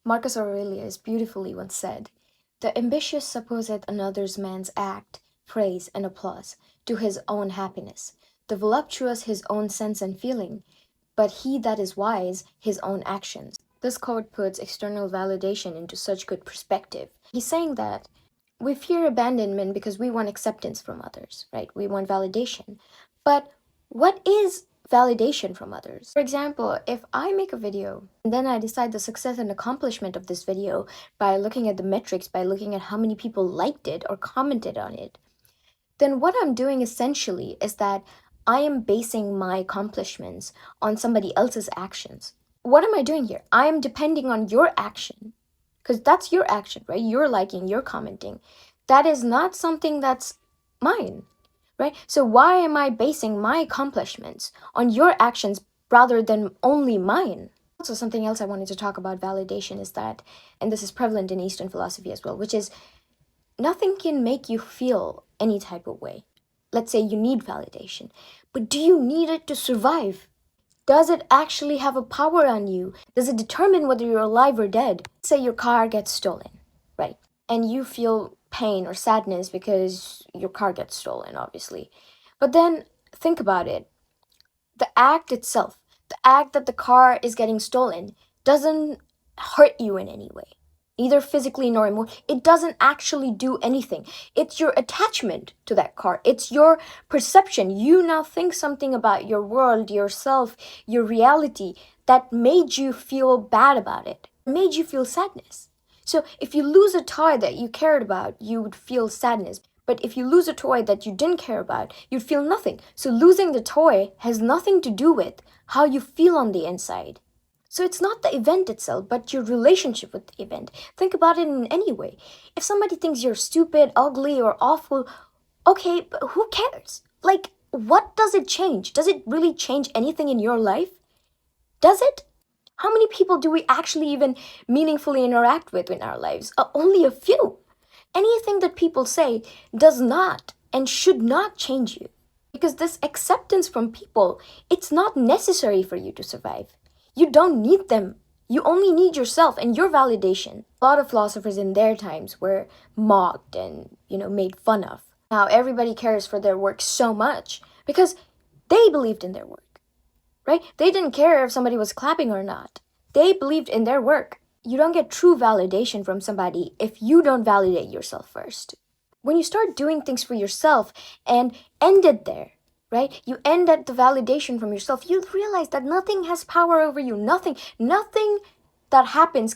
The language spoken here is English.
Marcus Aurelius beautifully once said, "The ambitious supposeth another man's act, praise, and applause to his own happiness, the voluptuous his own sense and feeling, but he that is wise his own actions." This quote puts external validation into such good perspective. He's saying that we fear abandonment because we want acceptance from others, right? We want validation. But what is validation from others? For example, if I make a video and then I decide the success and accomplishment of this video by looking at the metrics, by looking at how many people liked it or commented on it, then what I'm doing essentially is that I am basing my accomplishments on somebody else's actions. What am I doing here? I am depending on your action, because that's your action, right? You're liking, you're commenting. That is not something that's mine, right? So why am I basing my accomplishments on your actions rather than only mine? Also, something else I wanted to talk about validation is that, and this is prevalent in Eastern philosophy as well, which is nothing can make you feel any type of way. Let's say you need validation, but do you need it to survive? Does it actually have a power on you? Does it determine whether you're alive or dead? Say your car gets stolen, right? And you feel pain or sadness because your car gets stolen, obviously. But then think about it. The act itself, the act that the car is getting stolen, doesn't hurt you in any way, neither physically nor emotionally. It doesn't actually do anything. It's your attachment to that car. It's your perception. You now think something about your world, yourself, your reality that made you feel bad about it, made you feel sadness. So if you lose a toy that you cared about, you would feel sadness. But if you lose a toy that you didn't care about, you'd feel nothing. So losing the toy has nothing to do with how you feel on the inside. So it's not the event itself, but your relationship with the event. Think about it in any way. If somebody thinks you're stupid, ugly, or awful, okay, but who cares? Like, what does it change? Does it really change anything in your life? Does it? How many people do we actually even meaningfully interact with in our lives? Only a few. Anything that people say does not and should not change you. Because this acceptance from people, it's not necessary for you to survive. You don't need them. You only need yourself and your validation. A lot of philosophers in their times were mocked and, made fun of. Now everybody cares for their work so much because they believed in their work, right? They didn't care if somebody was clapping or not. They believed in their work. You don't get true validation from somebody if you don't validate yourself first. When you start doing things for yourself and end it there, right? You end at the validation from yourself, you realize that nothing has power over you. Nothing that happens